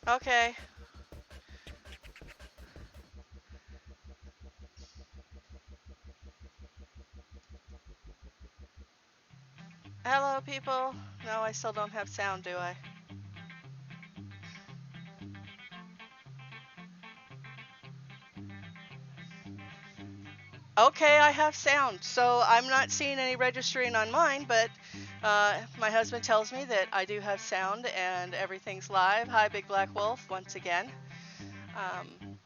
Okay. Hello, people. No, I still don't have sound, do I? Okay, I have sound. So I'm not seeing any registering on mine, but my husband tells me that I do have sound and everything's live. Hi, Big Black Wolf, once again. Um,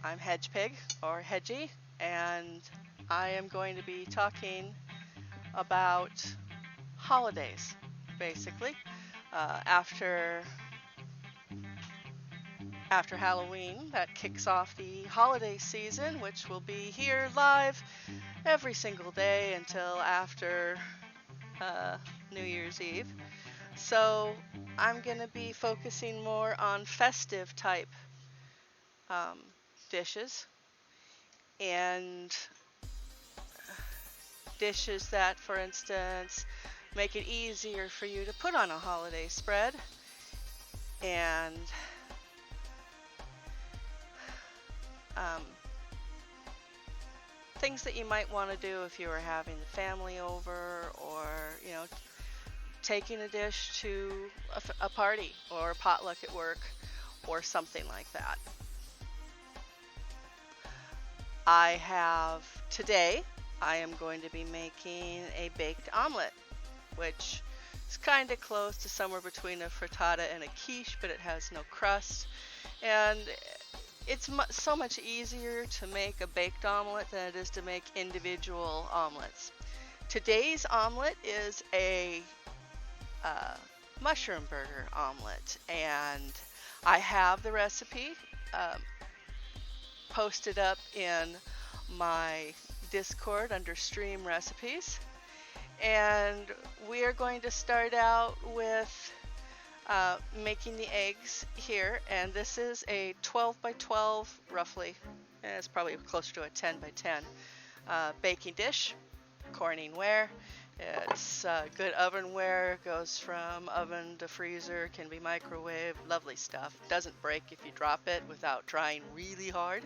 I'm Hedgepig, or Hedgie, and I am going to be talking about holidays, basically. After Halloween, that kicks off the holiday season, which will be here live every single day until after uh, New Year's Eve. So I'm going to be focusing more on festive type um, dishes and dishes that, for instance, make it easier for you to put on a holiday spread and um, things that you might want to do if you were having the family over, or taking a dish to a party or a potluck at work or something like that. I have today, I am going to be making a baked omelet, which is kind of close to somewhere between a frittata and a quiche, but it has no crust. And it's so much easier to make a baked omelet than it is to make individual omelets. Today's omelet is a uh, mushroom burger omelet, and I have the recipe um, posted up in my Discord under stream recipes. And we are going to start out with making the eggs here. And this is a 12 by 12 roughly, and it's probably closer to a 10 by 10 baking dish, Corning ware. It's good ovenware, goes from oven to freezer, can be microwaved, lovely stuff. Doesn't break if you drop it without trying really hard.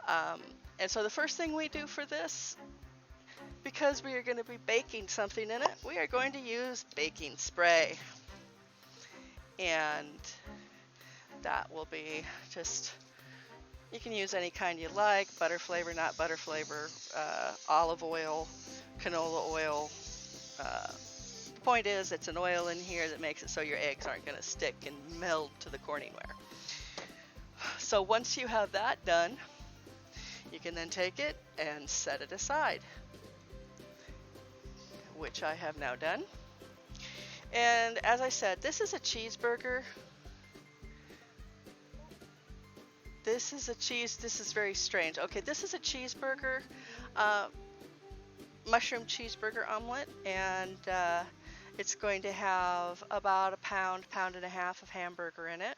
Um, and so the first thing we do for this, because we are going to be baking something in it, we are going to use baking spray. And that will be just, you can use any kind you like, butter flavor, not butter flavor, olive oil, canola oil. The point is, it's an oil in here that makes it so your eggs aren't going to stick and meld to the Corningware. So once you have that done, you can then take it and set it aside, which I have now done. And as I said, this is a cheeseburger. This is very strange. Okay, this is a cheeseburger, uh, mushroom cheeseburger omelet, and it's going to have about a pound and a half of hamburger in it.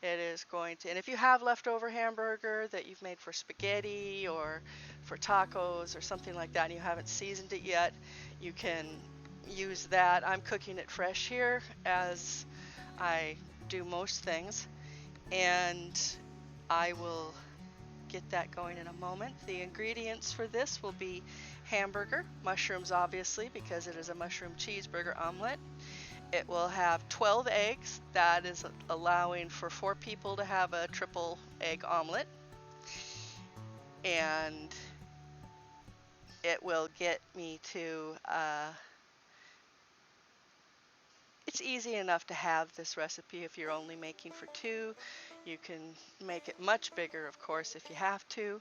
It is going to, and if you have leftover hamburger that you've made for spaghetti or for tacos or something like that and you haven't seasoned it yet, you can use that. I'm cooking it fresh here, as I do most things, and I will get that going in a moment. The ingredients for this will be hamburger, mushrooms obviously because it is a mushroom cheeseburger omelet. It will have 12 eggs. That is allowing for 4 people to have a triple egg omelet. And it will get me to, it's easy enough to have this recipe if you're only making for 2. You can make it much bigger, of course, if you have to.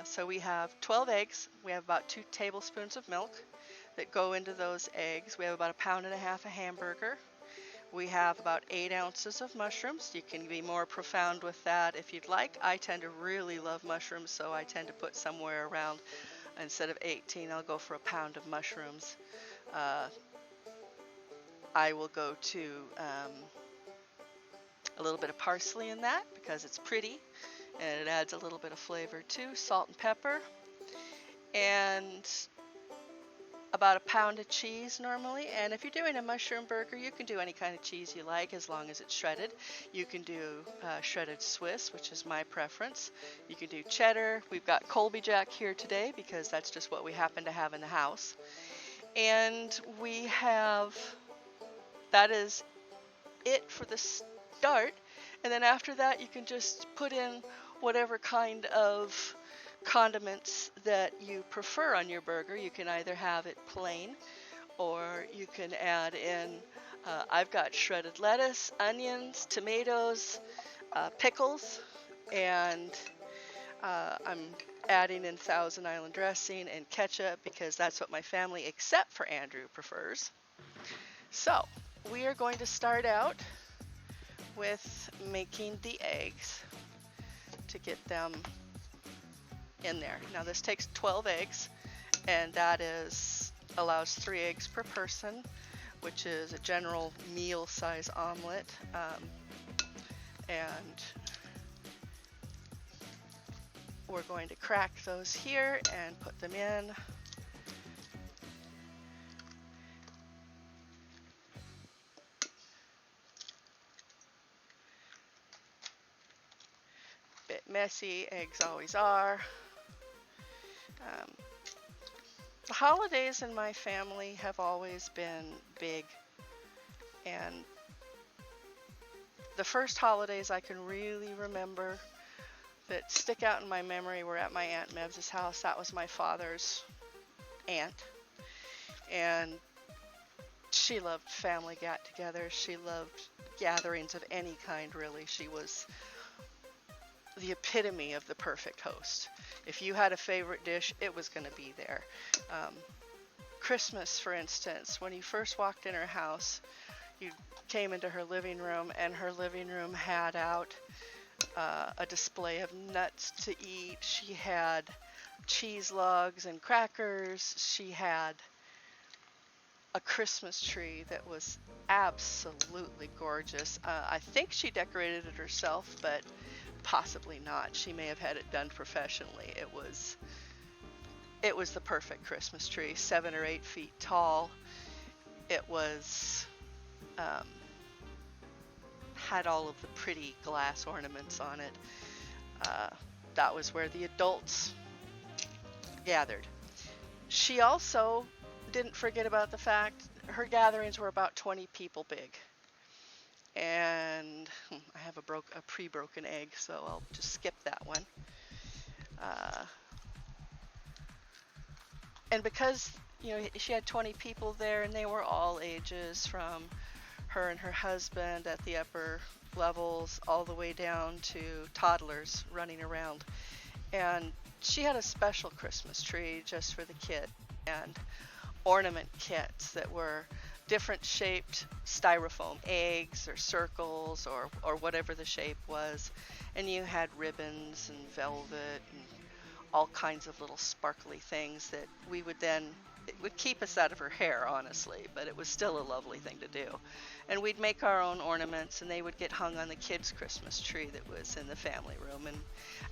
So we have 12 eggs. We have about 2 tablespoons of milk that go into those eggs. We have about a pound and a half of hamburger. We have about 8 ounces of mushrooms. You can be more profound with that if you'd like. I tend to really love mushrooms, so I tend to put somewhere around, instead of 18, I'll go for a pound of mushrooms. Uh, I will go to a little bit of parsley in that because it's pretty and it adds a little bit of flavor too. Salt and pepper. And about a pound of cheese normally, and if you're doing a mushroom burger, you can do any kind of cheese you like as long as it's shredded. You can do shredded Swiss, which is my preference. You can do cheddar. We've got Colby Jack here today because that's just what we happen to have in the house. And we have, that is it for the start. And then after that, you can just put in whatever kind of condiments that you prefer on your burger. You can either have it plain or you can add in, I've got shredded lettuce, onions, tomatoes, pickles, and I'm adding in Thousand Island dressing and ketchup because that's what my family, except for Andrew, prefers. So we are going to start out with making the eggs to get them in there. Now this takes 12 eggs, and that allows 3 eggs per person, which is a general meal size omelet. And we're going to crack those here and put them in. Bit messy, eggs always are. The holidays in my family have always been big, and the first holidays I can really remember that stick out in my memory were at my Aunt Mebs' house. That was my father's aunt, and she loved family get-togethers. She loved gatherings of any kind, really. She was the epitome of the perfect host. If you had a favorite dish, it was going to be there. Christmas, for instance, when you first walked in her house, you came into her living room, and her living room had out a display of nuts to eat. She had cheese logs and crackers. She had a Christmas tree that was absolutely gorgeous. I think she decorated it herself, but possibly not. She may have had it done professionally. It was the perfect Christmas tree, 7 or 8 feet tall. It was had all of the pretty glass ornaments on it. That was where the adults gathered. She also didn't forget about the fact her gatherings were about 20 people big. And I have a pre-broken egg, so I'll just skip that one. And because she had 20 people there, and they were all ages, from her and her husband at the upper levels all the way down to toddlers running around. And she had a special Christmas tree just for the kid, and ornament kits that were different shaped styrofoam eggs or circles or whatever the shape was. And you had ribbons and velvet and all kinds of little sparkly things that it would keep us out of her hair, honestly, but it was still a lovely thing to do. And we'd make our own ornaments, and they would get hung on the kids' Christmas tree that was in the family room. And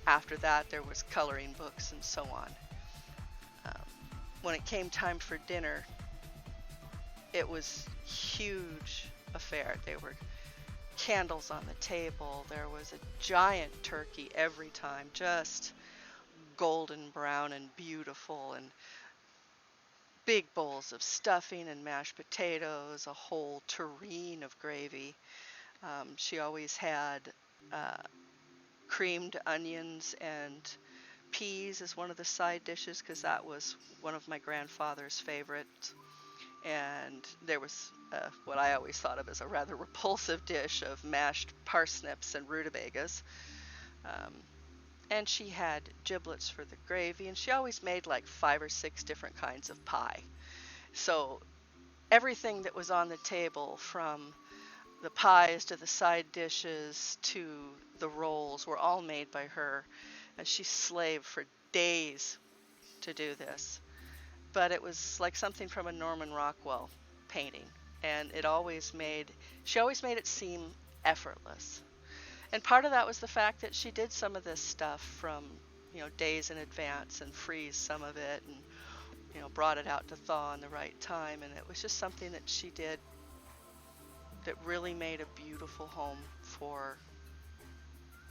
after that, there was coloring books and so on. When it came time for dinner, it was a huge affair. There were candles on the table. There was a giant turkey every time, just golden brown and beautiful, and big bowls of stuffing and mashed potatoes, a whole tureen of gravy. She always had creamed onions and peas as one of the side dishes, because that was one of my grandfather's favorites. And there was what I always thought of as a rather repulsive dish of mashed parsnips and rutabagas. And she had giblets for the gravy, and she always made like 5 or 6 different kinds of pie. So everything that was on the table, from the pies to the side dishes to the rolls, were all made by her, and she slaved for days to do this. But it was like something from a Norman Rockwell painting, and she always made it seem effortless. And part of that was the fact that she did some of this stuff from days in advance and freeze some of it and brought it out to thaw in the right time, and it was just something that she did that really made a beautiful home for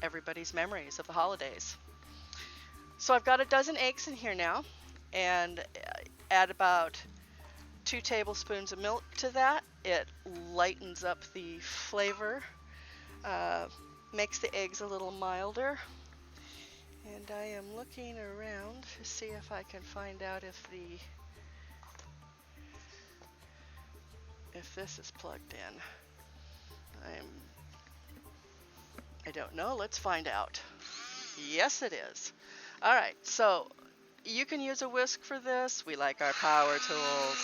everybody's memories of the holidays. So I've got a dozen eggs in here now, and add about 2 tablespoons of milk to that. It lightens up the flavor, makes the eggs a little milder. And I am looking around to see if I can find out if this is plugged in. I don't know. Let's find out. Yes, it is. All right, so you can use a whisk for this. We like our power tools.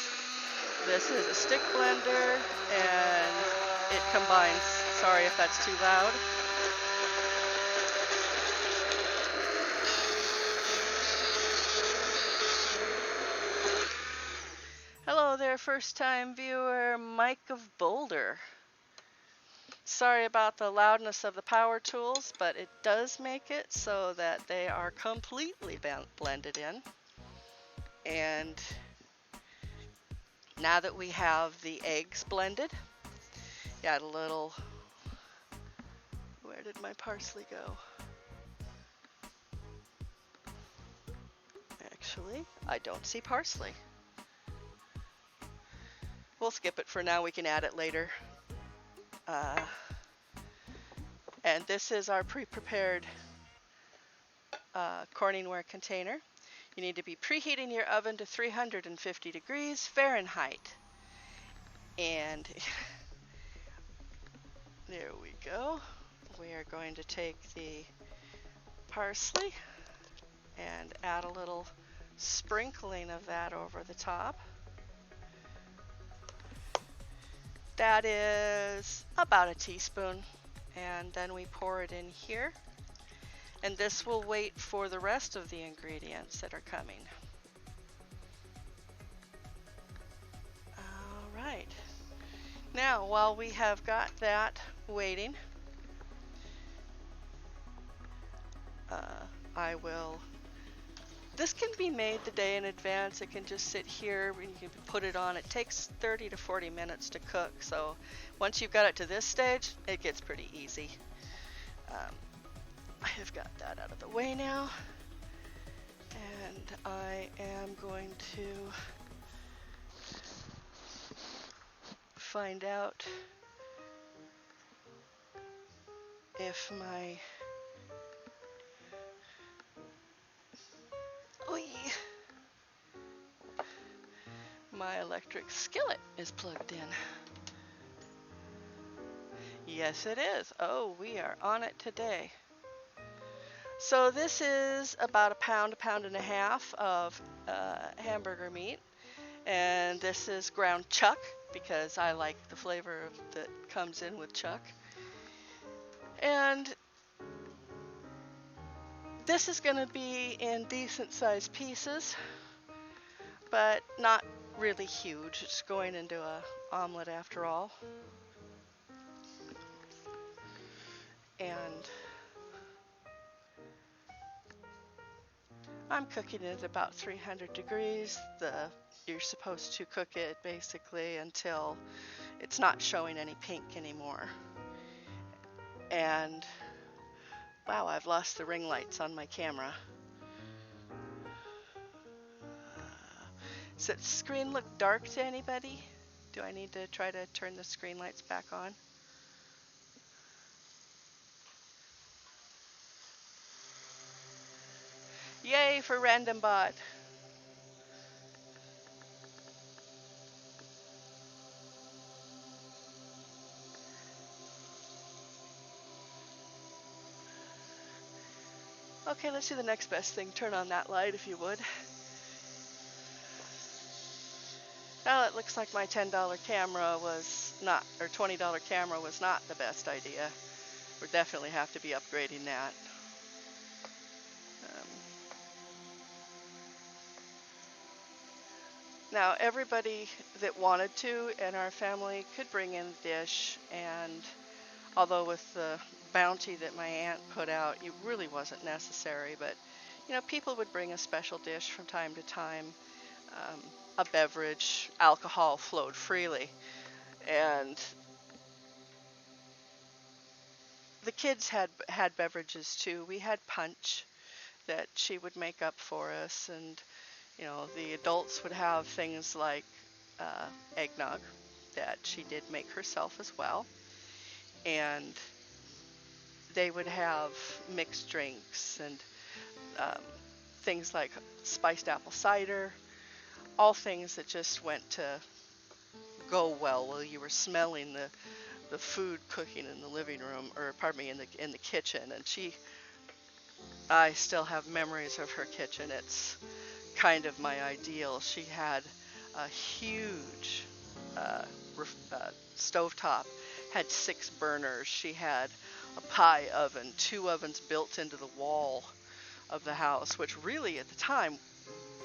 This is a stick blender, and it combines. Sorry if that's too loud. Hello there, first-time viewer, Mike of Boulder. Sorry about the loudness of the power tools, but it does make it so that they are completely blended in. And now that we have the eggs blended, add a little, where did my parsley go? Actually, I don't see parsley. We'll skip it for now, we can add it later. And this is our pre-prepared Corningware container. You need to be preheating your oven to 350 degrees Fahrenheit. And there we go. We are going to take the parsley and add a little sprinkling of that over the top. That is about a teaspoon, and then we pour it in here. And this will wait for the rest of the ingredients that are coming. All right. Now, while we have got that waiting, this can be made the day in advance. It can just sit here and you can put it on. It takes 30 to 40 minutes to cook. So once you've got it to this stage, it gets pretty easy. I have got that out of the way now. And I am going to find out if my electric skillet is plugged in. Yes, it is. Oh, we are on it today. So this is about a pound and a half of hamburger meat. And this is ground chuck because I like the flavor that comes in with chuck. And this is going to be in decent sized pieces, but not really huge. It's going into an omelet after all. And I'm cooking it at about 300 degrees. You're supposed to cook it basically until it's not showing any pink anymore. And wow, I've lost the ring lights on my camera. Does the screen look dark to anybody? Do I need to try to turn the screen lights back on? Yay for Random Bot. Okay, let's do the next best thing. Turn on that light if you would. Well, it looks like my $10 camera was not, or $20 camera was not the best idea. We'll definitely have to be upgrading that. Now, everybody that wanted to in our family could bring in a dish, and although with the bounty that my aunt put out, it really wasn't necessary, but people would bring a special dish from time to time. um, a beverage, alcohol flowed freely. And the kids had beverages too. We had punch that she would make up for us, and the adults would have things like uh, eggnog that she did make herself as well, and they would have mixed drinks and um, things like spiced apple cider, all things that just went to go well while you were smelling the food cooking in the living room, or pardon me, in the kitchen. And I still have memories of her kitchen. It's kind of my ideal. She had a huge uh, stovetop, had 6 burners. She had a pie oven, 2 ovens built into the wall of the house, which really at the time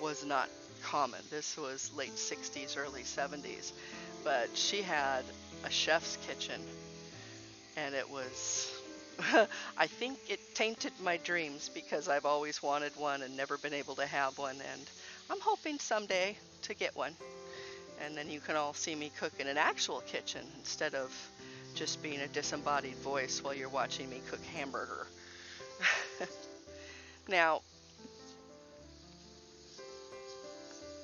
was not common. This was late 60s, early 70s. But she had a chef's kitchen, and it was I think it tainted my dreams because I've always wanted one and never been able to have one, and I'm hoping someday to get one. And then you can all see me cook in an actual kitchen instead of just being a disembodied voice while you're watching me cook hamburger. Now,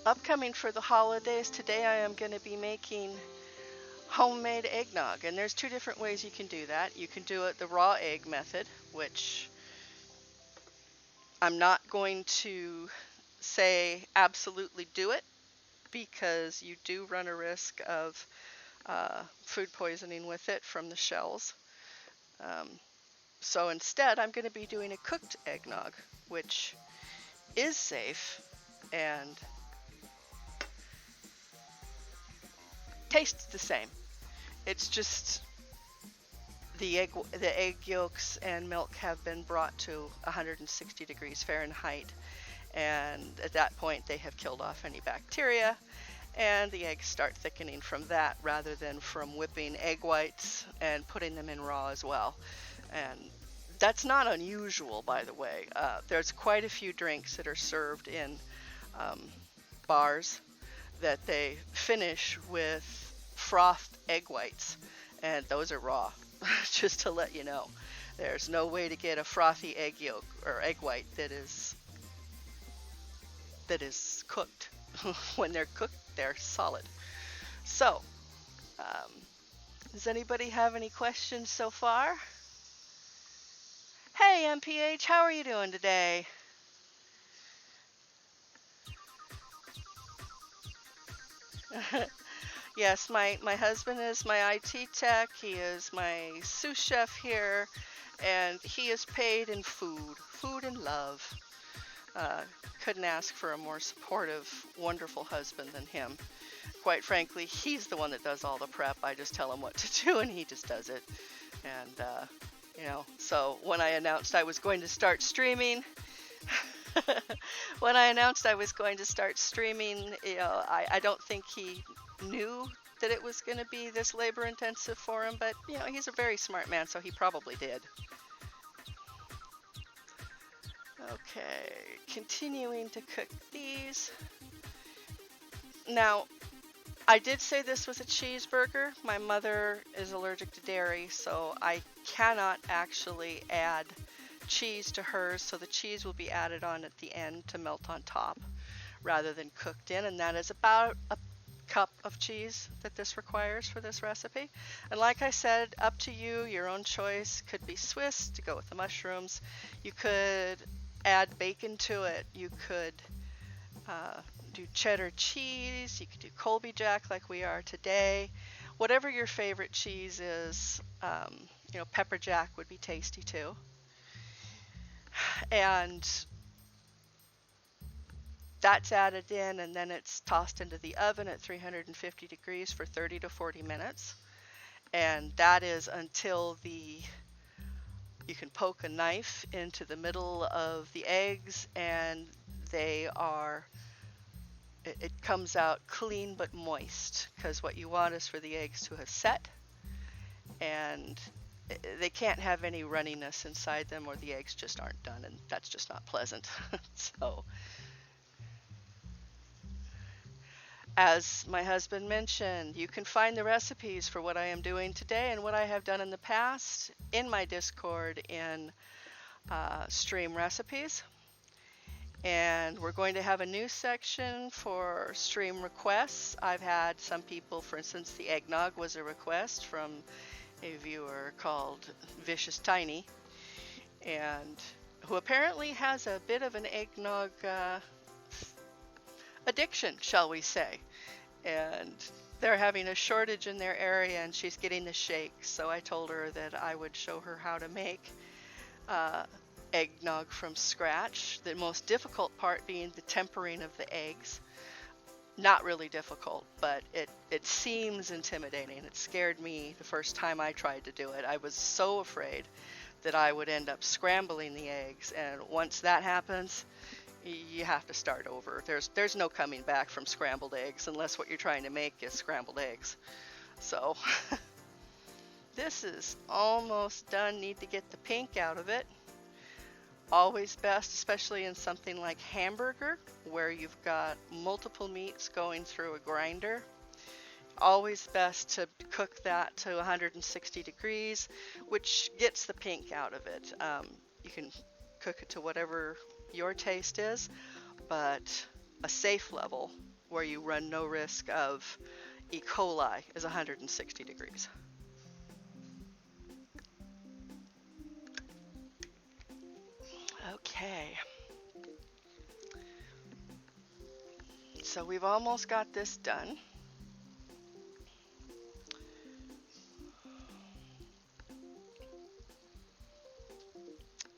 upcoming for the holidays, today I am going to be making homemade eggnog, and there's 2 different ways you can do that. You can do it the raw egg method, which I'm not going to say absolutely do it, because you do run a risk of food poisoning with it from the shells. Um, so instead, I'm going to be doing a cooked eggnog, which is safe and tastes the same. It's just the egg yolks and milk have been brought to 160 degrees Fahrenheit, and at that point they have killed off any bacteria, and the eggs start thickening from that rather than from whipping egg whites and putting them in raw as well. And that's not unusual, by the way. There's quite a few drinks that are served in bars that they finish with frothed egg whites, and those are raw. Just to let you know, there's no way to get a frothy egg yolk or egg white that is cooked. When they're cooked, they're solid. So, does anybody have any questions so far? Hey, MPH, how are you doing today? Yes, my husband is my IT tech. He is my sous chef here, and he is paid in food and love. Couldn't ask for a more supportive, wonderful husband than him. Quite frankly, he's the one that does all the prep. I just tell him what to do, and he just does it. And, so when I announced I was going to start streaming, I don't think he knew that it was going to be this labor intensive for him, but he's a very smart man, so he probably did. Okay, continuing to cook these. Now, I did say this was a cheeseburger. My mother is allergic to dairy, so I cannot actually add cheese to hers, so the cheese will be added on at the end to melt on top rather than cooked in, and that is about a cup of cheese that this requires for this recipe. And like I said, up to you, your own choice. Could be Swiss to go with the mushrooms. You could add bacon to it. You could do cheddar cheese. You could do Colby Jack like we are today. Whatever your favorite cheese is, pepper jack would be tasty too. And that's added in, and then it's tossed into the oven at 350 degrees for 30 to 40 minutes. And that is until you can poke a knife into the middle of the eggs, and it comes out clean but moist, because what you want is for the eggs to have set, and they can't have any runniness inside them, or the eggs just aren't done, and that's just not pleasant. So As my husband mentioned, you can find the recipes for what I am doing today and what I have done in the past in my Discord in stream recipes. And we're going to have a new section for stream requests. I've had some people, for instance, the eggnog was a request from a viewer called Vicious Tiny, and who apparently has a bit of an eggnog addiction, shall we say. And they're having a shortage in their area, and she's getting the shakes. So I told her that I would show her how to make eggnog from scratch. The most difficult part being the tempering of the eggs. Not really difficult, but it seems intimidating. It scared me the first time I tried to do it. I was so afraid that I would end up scrambling the eggs, and once that happens, you have to start over. There's no coming back from scrambled eggs unless what you're trying to make is scrambled eggs. So this is almost done. Need to get the pink out of it. Always best, especially in something like hamburger, where you've got multiple meats going through a grinder. Always best to cook that to 160 degrees, which gets the pink out of it. You can cook it to whatever your taste is, but a safe level where you run no risk of E. coli is 160 degrees. Okay, so we've almost got this done.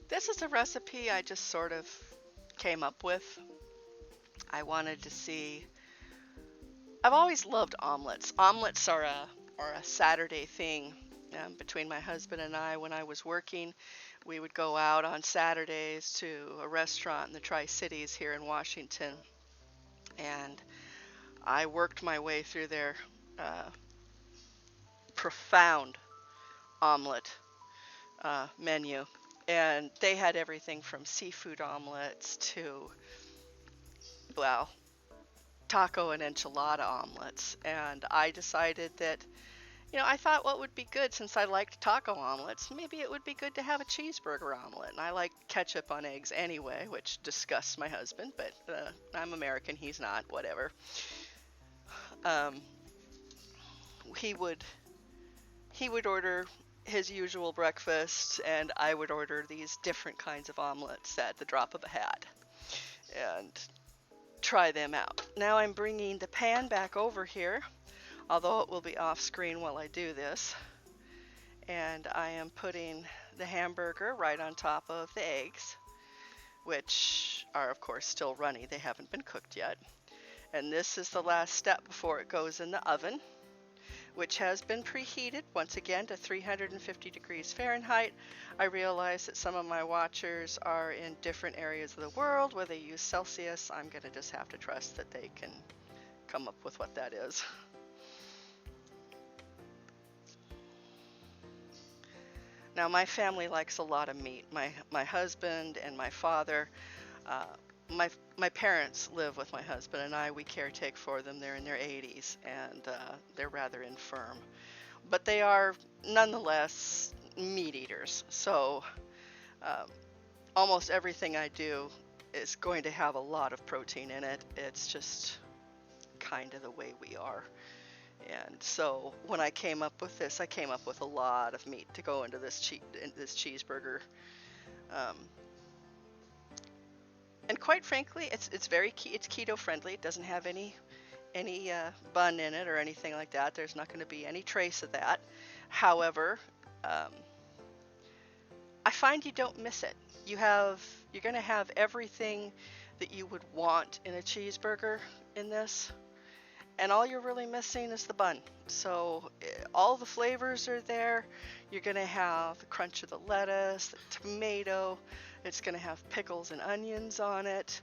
This is a recipe I just sort of came up with. I wanted to see, I've always loved omelets. Omelets are a Saturday thing between my husband and I. When I was working, we would go out on Saturdays to a restaurant in the Tri-Cities here in Washington, and I worked my way through their profound omelet menu, and they had everything from seafood omelets to, well, taco and enchilada omelets. And I decided that, I thought what would be good, since I liked taco omelets, maybe it would be good to have a cheeseburger omelet. And I like ketchup on eggs anyway, which disgusts my husband, but I'm American, he's not, whatever. He would order his usual breakfast, and I would order these different kinds of omelets at the drop of a hat and try them out. Now I'm bringing the pan back over here, although it will be off screen while I do this, and I am putting the hamburger right on top of the eggs, which are of course still runny. They haven't been cooked yet. And this is the last step before it goes in the oven, which has been preheated once again to 350 degrees Fahrenheit. I realize that some of my watchers are in different areas of the world where they use Celsius. I'm going to just have to trust that they can come up with what that is. Now, my family likes a lot of meat. My husband and my father, my parents live with my husband and I. We caretake for them. They're in their 80s, and they're rather infirm. But they are nonetheless meat eaters. So almost everything I do is going to have a lot of protein in it. It's just kind of the way we are. And so when I came up with this, I came up with a lot of meat to go into this cheeseburger. And quite frankly, it's keto friendly. It doesn't have any bun in it or anything like that. There's not going to be any trace of that. However, I find you don't miss it. You're going to have everything that you would want in a cheeseburger in this. And all you're really missing is the bun. So all the flavors are there. You're going to have the crunch of the lettuce, the tomato. It's going to have pickles and onions on it.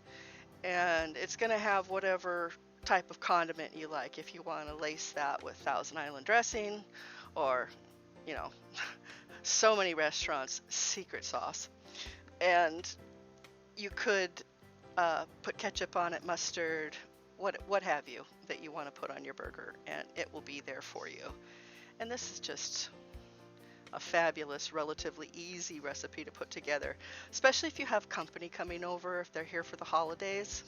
And it's going to have whatever type of condiment you like. If you want to lace that with Thousand Island dressing, or, so many restaurants, secret sauce. And you could put ketchup on it, mustard, what have you. that you want to put on your burger, and it will be there for you. And this is just a fabulous, relatively easy recipe to put together, especially if you have company coming over, if they're here for the holidays.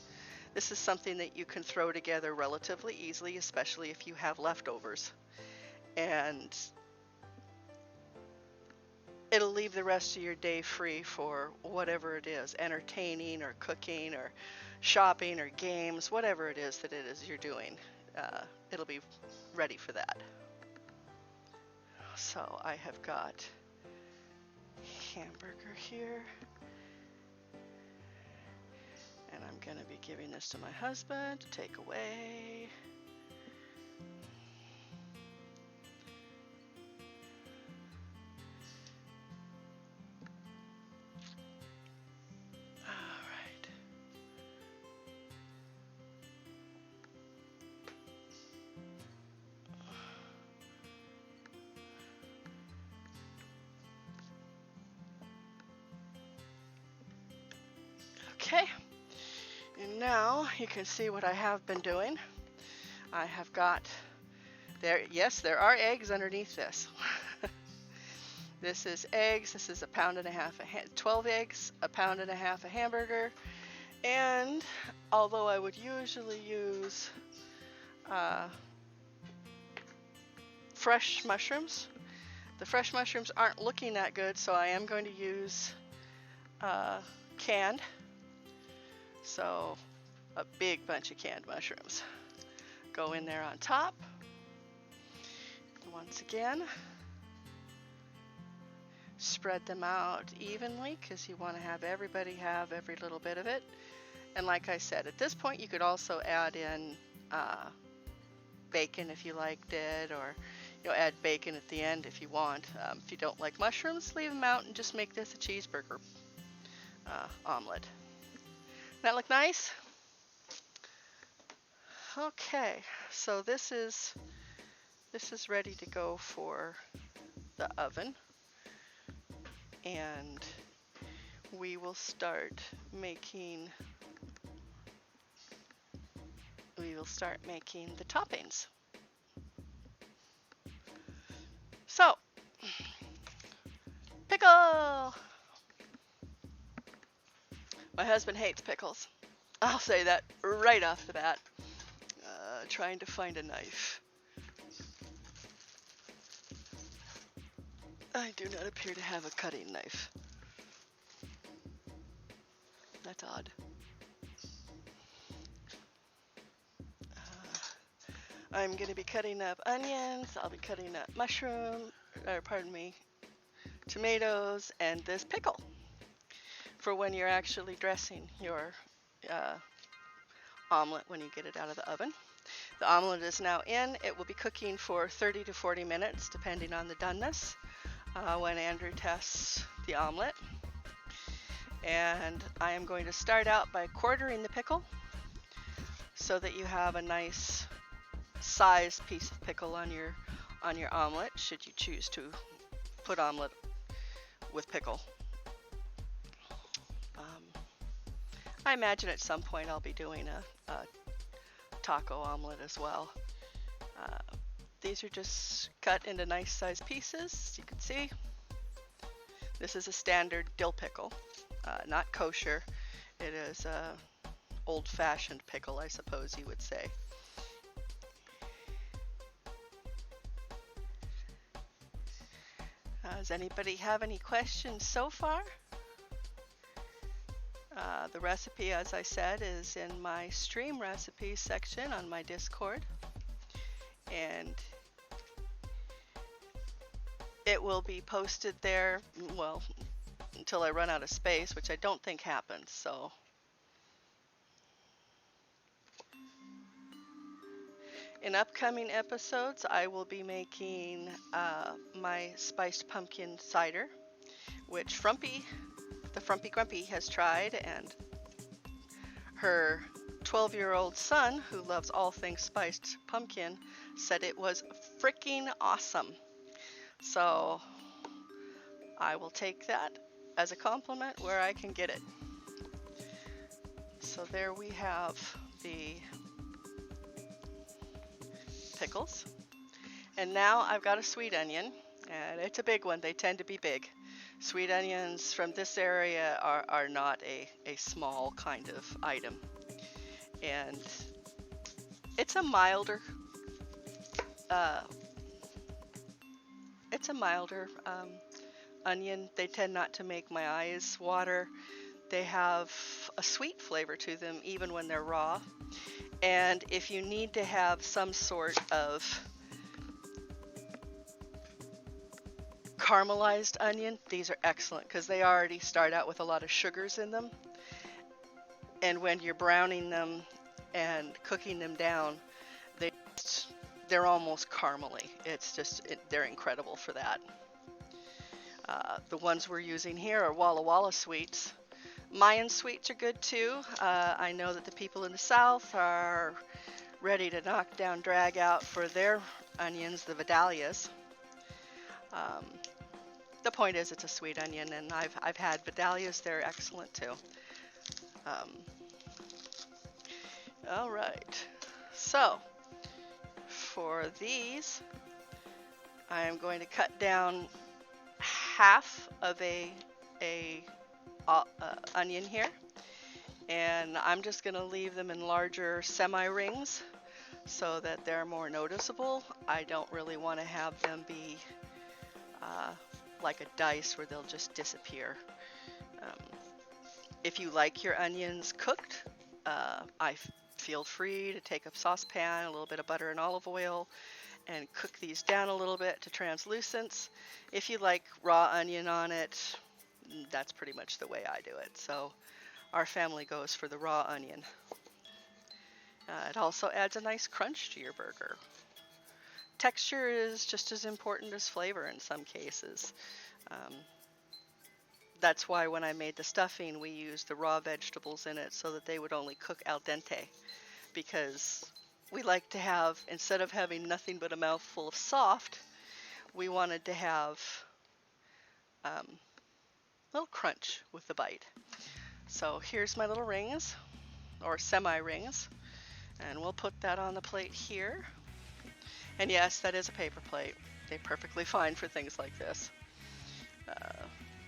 This is something that you can throw together relatively easily, especially if you have leftovers. And it'll leave the rest of your day free for whatever it is, entertaining or cooking or shopping or games, whatever it is you're doing. It'll be ready for that. So I have got hamburger here, and I'm going to be giving this to my husband to take away. Okay, and now you can see what I have been doing. I have got there, yes, there are eggs underneath this. This is eggs, this is 1.5 pounds, 12 eggs, 1.5 pounds of hamburger, and although I would usually use fresh mushrooms, the fresh mushrooms aren't looking that good, so I am going to use canned. So a big bunch of canned mushrooms go in there on top. Once again, spread them out evenly because you want to have everybody have every little bit of it. And like I said, at this point you could also add in bacon if you liked it, or add bacon at the end if you want. If you don't like mushrooms, leave them out and just make this a cheeseburger omelet. That look nice? Okay, so this is ready to go for the oven, and we will start making the toppings. So, pickle! My husband hates pickles. I'll say that right off the bat. Trying to find a knife. I do not appear to have a cutting knife. That's odd. I'm going to be cutting up onions, I'll be cutting up tomatoes, and this pickle for when you're actually dressing your omelet when you get it out of the oven. The omelet is now in. It will be cooking for 30 to 40 minutes depending on the doneness when Andrew tests the omelet. And I am going to start out by quartering the pickle so that you have a nice sized piece of pickle on your omelet, should you choose to put omelet with pickle. I imagine at some point I'll be doing a taco omelet as well. These are just cut into nice sized pieces, as you can see. This is a standard dill pickle, not kosher. It is a old-fashioned pickle, I suppose you would say. Does anybody have any questions so far? The recipe, as I said, is in my stream recipes section on my Discord, and it will be posted there, well, until I run out of space, which I don't think happens. So in upcoming episodes, I will be making my spiced pumpkin cider, which the Frumpy Grumpy has tried, and her 12-year-old son, who loves all things spiced pumpkin, said it was freaking awesome. So I will take that as a compliment where I can get it. So there we have the pickles. And now I've got a sweet onion, and it's a big one. They tend to be big. Sweet onions from this area are not a small kind of item. And it's a milder, uh, onion. They tend not to make my eyes water. They have a sweet flavor to them even when they're raw. And if you need to have some sort of caramelized onion, these are excellent because they already start out with a lot of sugars in them. And when you're browning them and cooking them down, they're almost caramely. They're incredible for that. The ones we're using here are Walla Walla sweets. Mayan sweets are good too. I know that the people in the South are ready to knock down, drag out for their onions, the Vidalias. The point is, it's a sweet onion, and I've had Vidalias. They're excellent too. All right. So for these, I am going to cut down half of a onion here, and I'm just going to leave them in larger semi-rings so that they're more noticeable. I don't really want to have them be like a dice where they'll just disappear. If you like your onions cooked, feel free to take a saucepan, a little bit of butter and olive oil, and cook these down a little bit to translucence. If you like raw onion on it, that's pretty much the way I do it. So our family goes for the raw onion. It also adds a nice crunch to your burger. Texture is just as important as flavor in some cases. That's why when I made the stuffing, we used the raw vegetables in it so that they would only cook al dente, because we like to have, instead of having nothing but a mouthful of soft, we wanted to have a little crunch with the bite. So here's my little rings, or semi-rings, and we'll put that on the plate here. And yes, that is a paper plate. They're perfectly fine for things like this.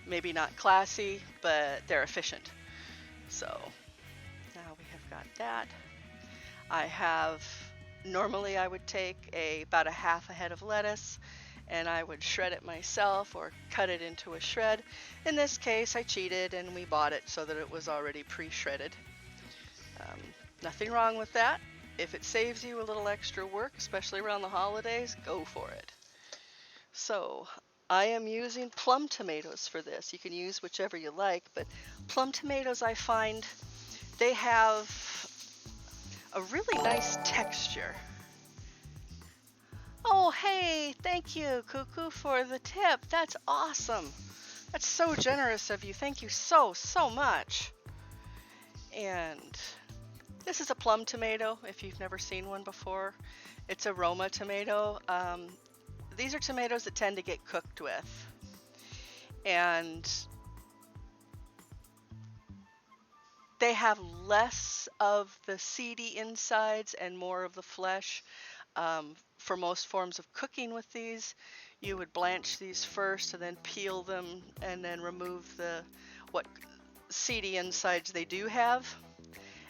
Maybe not classy, but they're efficient. So now we have got that. Normally I would take about a half a head of lettuce, and I would shred it myself or cut it into a shred. In this case, I cheated and we bought it so that it was already pre-shredded. Nothing wrong with that. If it saves you a little extra work, especially around the holidays, go for it. So I am using plum tomatoes for this. You can use whichever you like, but plum tomatoes, I find they have a really nice texture. Oh, hey, thank you, Cuckoo, for the tip. That's awesome. That's so generous of you. Thank you so much. And this is a plum tomato, if you've never seen one before. It's a Roma tomato. These are tomatoes that tend to get cooked with. And they have less of the seedy insides and more of the flesh. For most forms of cooking with these, you would blanch these first and then peel them and then remove what seedy insides they do have.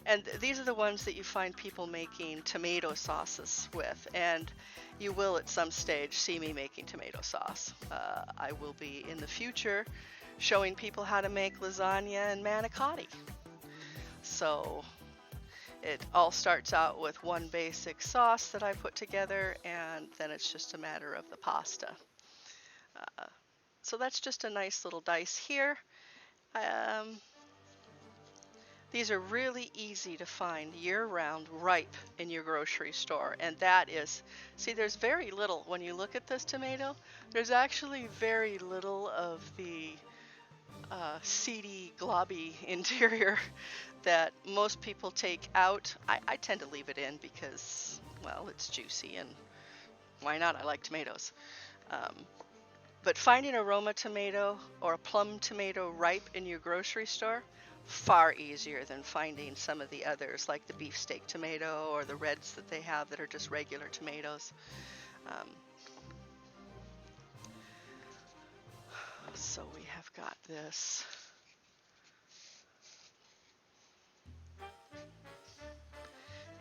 And these are the ones that you find people making tomato sauces with, and you will at some stage see me making tomato sauce. I will be in the future showing people how to make lasagna and manicotti. So it all starts out with one basic sauce that I put together, and then it's just a matter of the pasta. So that's just a nice little dice here. These are really easy to find year-round, ripe in your grocery store. And that is, see, there's very little, when you look at this tomato, there's actually very little of the seedy, globby interior that most people take out. I tend to leave it in because, well, it's juicy and why not? I like tomatoes. But finding a Roma tomato or a plum tomato ripe in your grocery store, far easier than finding some of the others like the beefsteak tomato or the reds that they have that are just regular tomatoes. So we have got this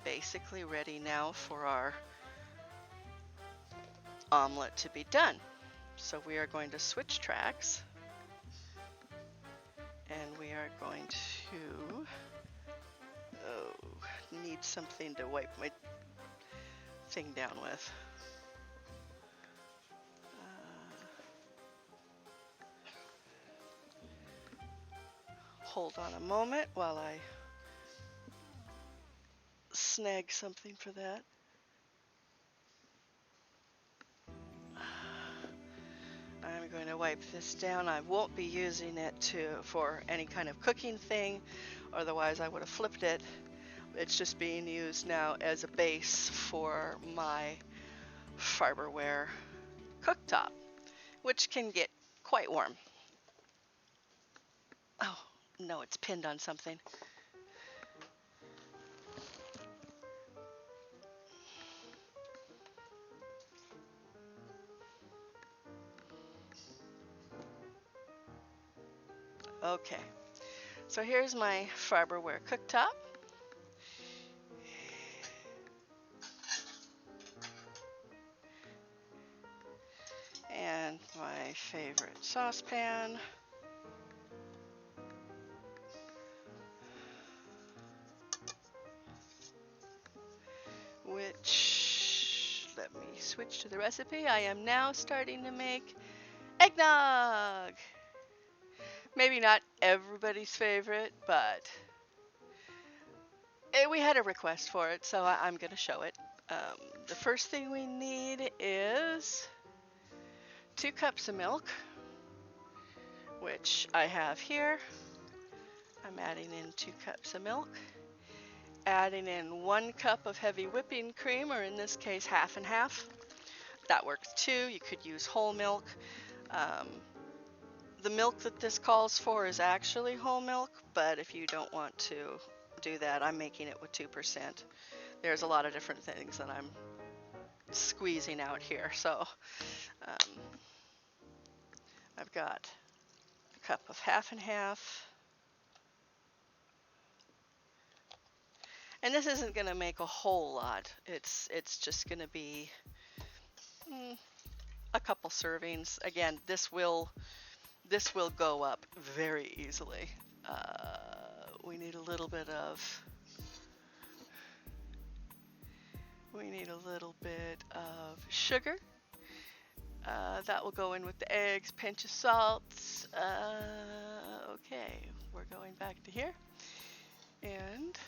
basically ready now for our omelet to be done. So we are going to switch tracks and we are going to need something to wipe my thing down with. Hold on a moment while I snag something for that. I'm going to wipe this down. I won't be using it for any kind of cooking thing, otherwise I would have flipped it. It's just being used now as a base for my fiberware cooktop, which can get quite warm. Oh, no, it's pinned on something. Okay, so here's my fiberware cooktop. And my favorite saucepan. Which, let me switch to the recipe. I am now starting to make eggnog. Maybe not everybody's favorite, but we had a request for it, so I'm going to show it. The first thing we need is 2 cups of milk, which I have here. I'm adding in 2 cups of milk. Adding in 1 cup of heavy whipping cream, or in this case, half and half. That works too. You could use whole milk. The milk that this calls for is actually whole milk, but if you don't want to do that, I'm making it with 2%. There's a lot of different things that I'm squeezing out here. So I've got a cup of half and half. And this isn't going to make a whole lot. It's just going to be a couple servings. Again, this will go up very easily. We need a little bit of sugar. That will go in with the eggs, pinch of salt. Okay, we're going back to here. And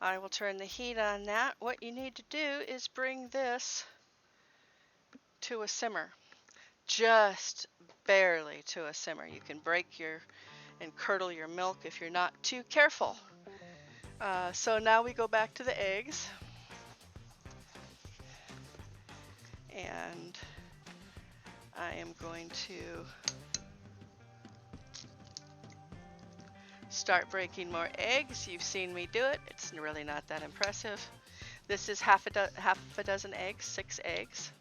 I will turn the heat on that. What you need to do is bring this to a simmer. Just barely to a simmer. You can break and curdle your milk if you're not too careful. So now we go back to the eggs. And I am going to start breaking more eggs. You've seen me do it. It's really not that impressive. This is half a dozen eggs, 6 eggs.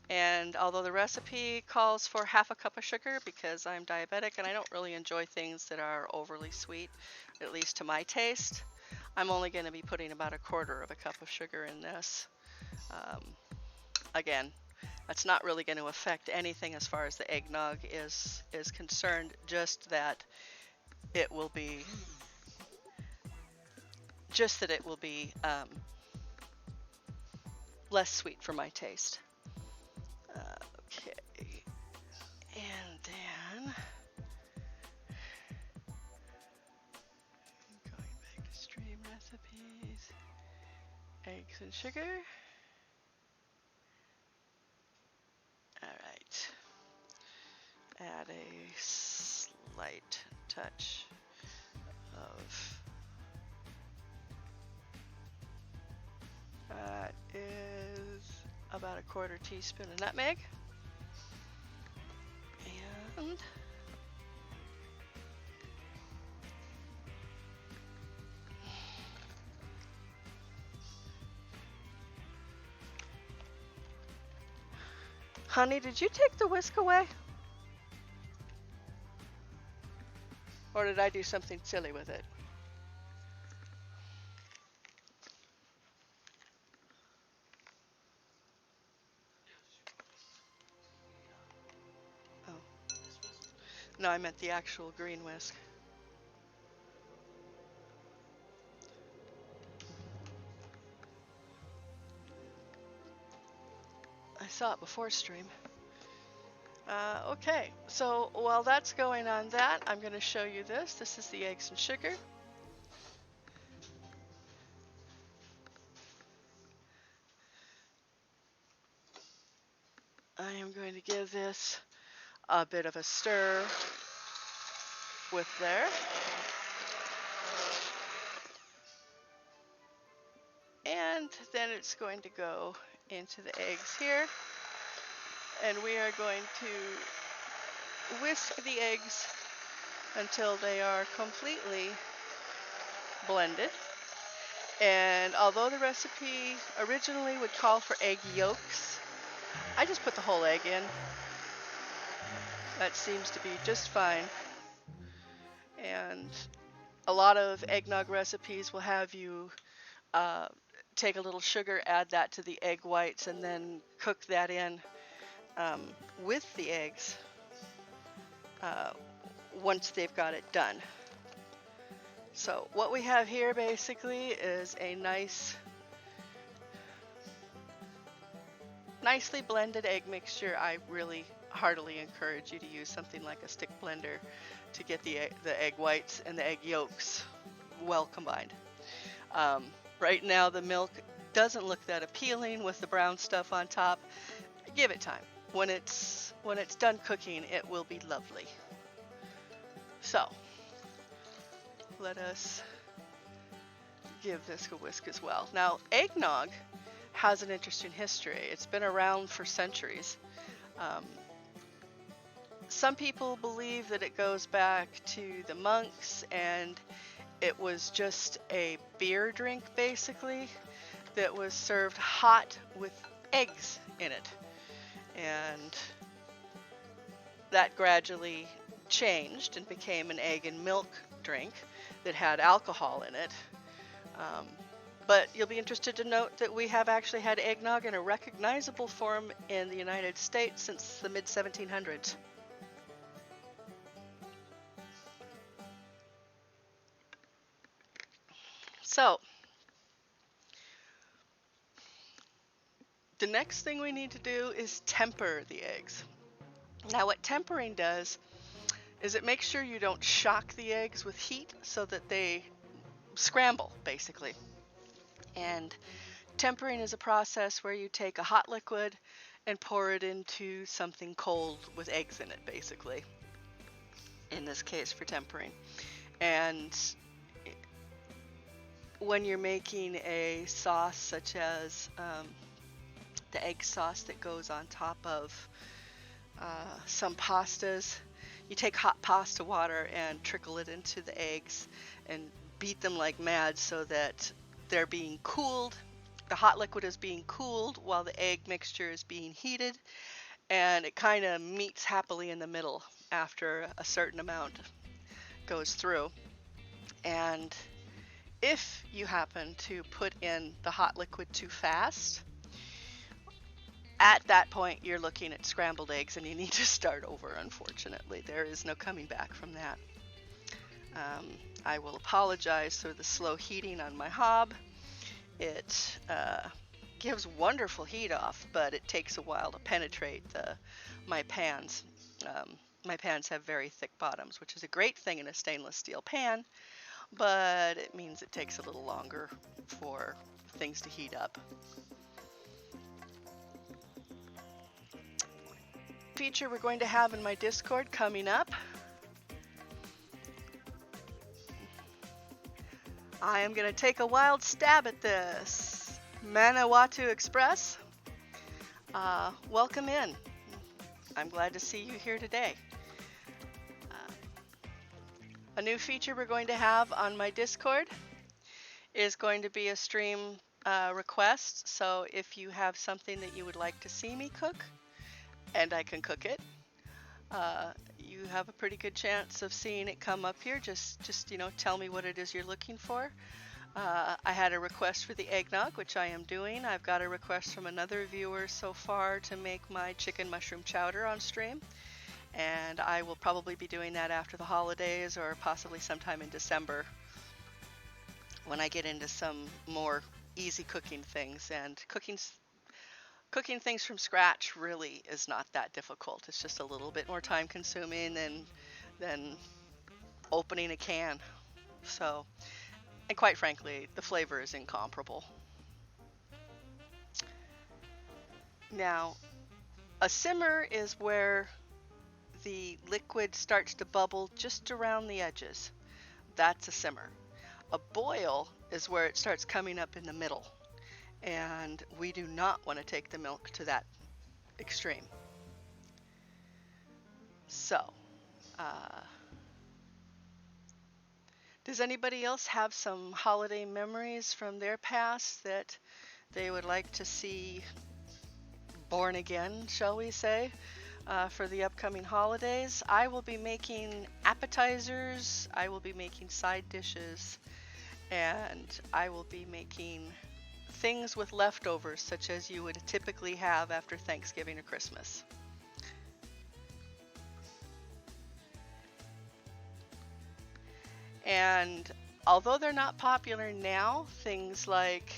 And although the recipe calls for half a cup of sugar, because I'm diabetic and I don't really enjoy things that are overly sweet, at least to my taste, I'm only going to be putting about 1/4 of a cup of sugar in this. Again, that's not really going to affect anything as far as the eggnog is concerned, just that it will be less sweet for my taste. Okay, and then going back to stream recipes, eggs and sugar. All right, add a slight touch of that is about 1/4 teaspoon of nutmeg. Honey, did you take the whisk away? Or did I do something silly with it? Oh. No, I meant the actual green whisk. I saw it before stream. Okay, so while that's going on that, I'm going to show you this. This is the eggs and sugar. I am going to give this a bit of a stir with there. And then it's going to go into the eggs here. And we are going to whisk the eggs until they are completely blended. And although the recipe originally would call for egg yolks, I just put the whole egg in. That seems to be just fine. And a lot of eggnog recipes will have you take a little sugar, add that to the egg whites, and then cook that in with the eggs once they've got it done. So what we have here basically is a nicely blended egg mixture. I really heartily encourage you to use something like a stick blender to get the egg whites and the egg yolks well combined. Right now the milk doesn't look that appealing with the brown stuff on top. Give it time. When it's done cooking, it will be lovely. So let us give this a whisk as well. Now, eggnog has an interesting history. It's been around for centuries. Some people believe that it goes back to the monks, and it was just a beer drink basically that was served hot with eggs in it. And that gradually changed and became an egg and milk drink that had alcohol in it. But you'll be interested to note that we have actually had eggnog in a recognizable form in the United States since the mid-1700s. So, the next thing we need to do is temper the eggs. Now, what tempering does is it makes sure you don't shock the eggs with heat so that they scramble, basically. And tempering is a process where you take a hot liquid and pour it into something cold with eggs in it, basically, in this case for tempering. And when you're making a sauce such as the egg sauce that goes on top of some pastas, you take hot pasta water and trickle it into the eggs and beat them like mad so that they're being cooled. The hot liquid is being cooled while the egg mixture is being heated, and it kind of meets happily in the middle after a certain amount goes through. And if you happen to put in the hot liquid too fast, at that point you're looking at scrambled eggs and you need to start over, unfortunately. There is no coming back from that. I will apologize for the slow heating on my hob. It gives wonderful heat off, but it takes a while to penetrate my pans. My pans have very thick bottoms, which is a great thing in a stainless steel pan, but it means it takes a little longer for things to heat up. Feature we're going to have in my Discord coming up. I am going to take a wild stab at this. Manawatu Express, welcome in. I'm glad to see you here today. A new feature we're going to have on my Discord is going to be a stream request. So if you have something that you would like to see me cook, and I can cook it, you have a pretty good chance of seeing it come up here. Just tell me what it is you're looking for. I had a request for the eggnog, which I am doing. I've got a request from another viewer so far to make my chicken mushroom chowder on stream, and I will probably be doing that after the holidays or possibly sometime in December when I get into some more easy cooking things. And cooking things from scratch really is not that difficult. It's just a little bit more time consuming than opening a can. So, and quite frankly, the flavor is incomparable. Now, a simmer is where the liquid starts to bubble just around the edges. That's a simmer. A boil is where it starts coming up in the middle, and we do not want to take the milk to that extreme. So, does anybody else have some holiday memories from their past that they would like to see born again, shall we say, for the upcoming holidays? I will be making appetizers, I will be making side dishes, and I will be making things with leftovers such as you would typically have after Thanksgiving or Christmas. And although they're not popular now, things like,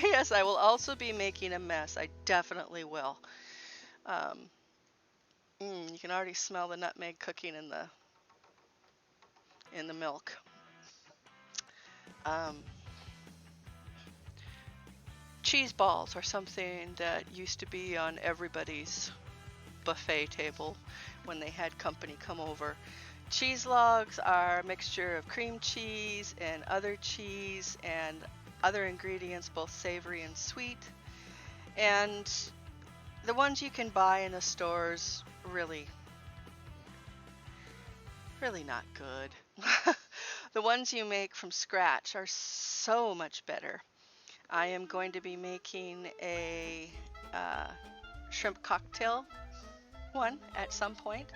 yes, I will also be making a mess. I definitely will. You can already smell the nutmeg cooking in the milk. Cheese balls are something that used to be on everybody's buffet table when they had company come over. Cheese logs are a mixture of cream cheese and other ingredients, both savory and sweet. And the ones you can buy in the stores, really not good. The ones you make from scratch are so much better. I am going to be making a shrimp cocktail one at some point.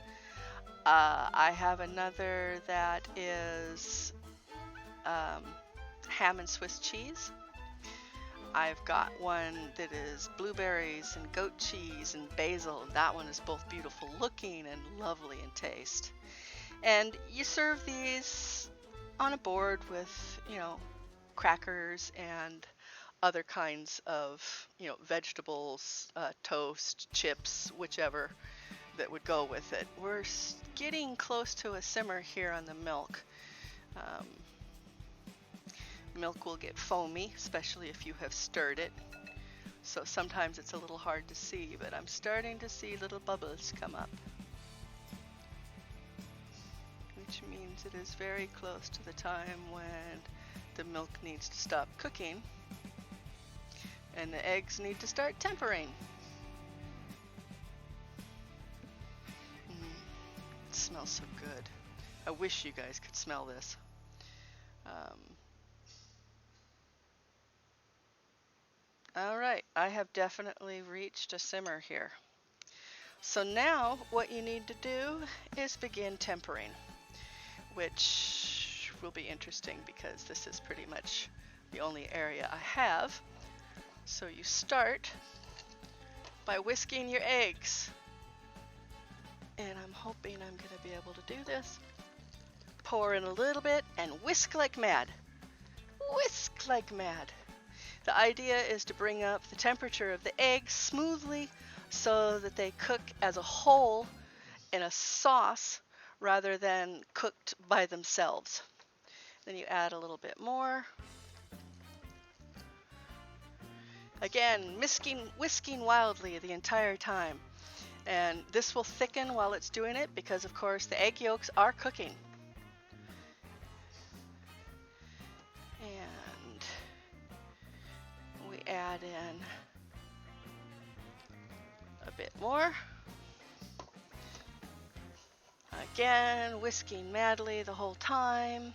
I have another that is ham and Swiss cheese. I've got one that is blueberries and goat cheese and basil. That one is both beautiful looking and lovely in taste. And you serve these on a board with, crackers and other kinds of, vegetables, toast, chips, whichever that would go with it. We're getting close to a simmer here on the milk. Milk will get foamy, especially if you have stirred it. So sometimes it's a little hard to see, but I'm starting to see little bubbles come up, which means it is very close to the time when the milk needs to stop cooking and the eggs need to start tempering. It smells so good. I wish you guys could smell this. All right, I have definitely reached a simmer here. So now what you need to do is begin tempering, which will be interesting because this is pretty much the only area I have. So you start by whisking your eggs. And I'm hoping I'm going to be able to do this. Pour in a little bit and whisk like mad. Whisk like mad. The idea is to bring up the temperature of the eggs smoothly so that they cook as a whole in a sauce rather than cooked by themselves. Then you add a little bit more. Again, whisking wildly the entire time. And this will thicken while it's doing it because, of course, the egg yolks are cooking. And we add in a bit more. Again, whisking madly the whole time.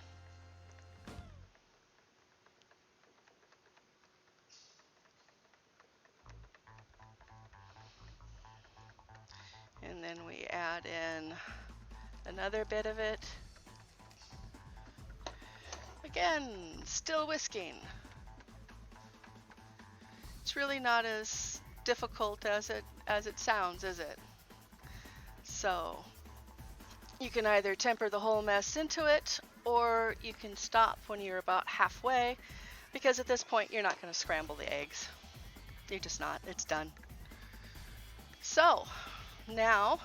add in another bit of it. Again, still whisking. It's really not as difficult as it sounds, is it? So you can either temper the whole mess into it, or you can stop when you're about halfway, because at this point you're not going to scramble the eggs. You're just not. It's done. So now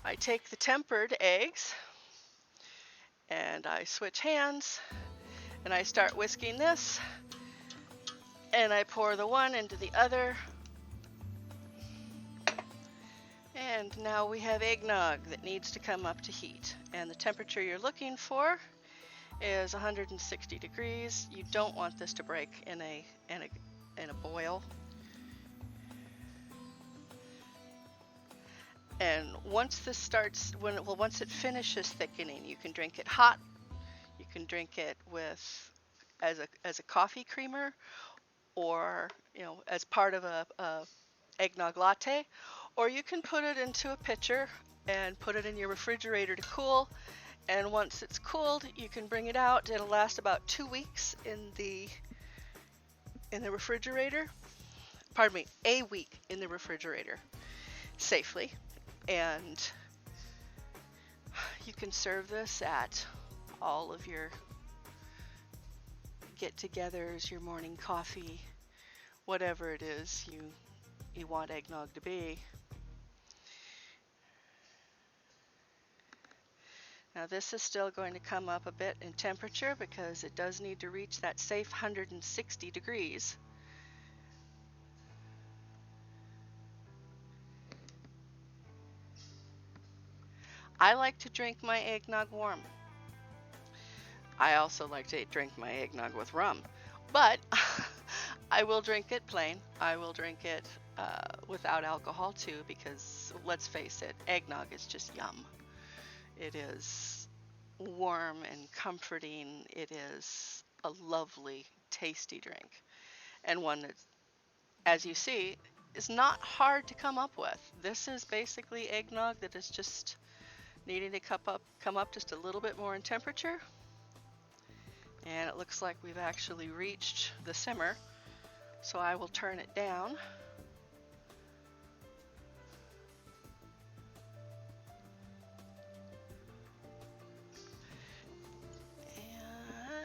I take the tempered eggs and I switch hands and I start whisking this, and I pour the one into the other. And now we have eggnog that needs to come up to heat. And the temperature you're looking for is 160 degrees. You don't want this to break in a boil. And once this starts, once it finishes thickening, you can drink it hot. You can drink it with as a coffee creamer, or as part of a eggnog latte, or you can put it into a pitcher and put it in your refrigerator to cool. And once it's cooled, you can bring it out. It'll last about 2 weeks in the refrigerator. Pardon me, a week in the refrigerator safely. And you can serve this at all of your get-togethers, your morning coffee, whatever it is you want eggnog to be. Now this is still going to come up a bit in temperature because it does need to reach that safe 160 degrees. I like to drink my eggnog warm. I also like to drink my eggnog with rum, but I will drink it plain. I will drink it without alcohol too, because let's face it, eggnog is just yum. It is warm and comforting. It is a lovely, tasty drink, and one that, as you see, is not hard to come up with. This is basically eggnog that is just needing to come up just a little bit more in temperature. And it looks like we've actually reached the simmer, so I will turn it down.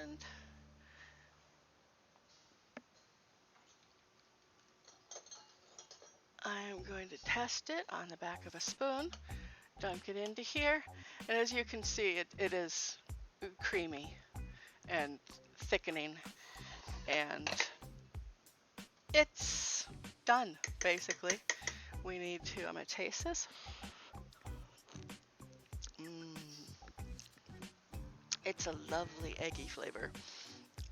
And I am going to test it on the back of a spoon, dunk it into here, and as you can see, it is creamy and thickening, and it's done basically. We need to, I'm going to taste this. It's a lovely eggy flavor.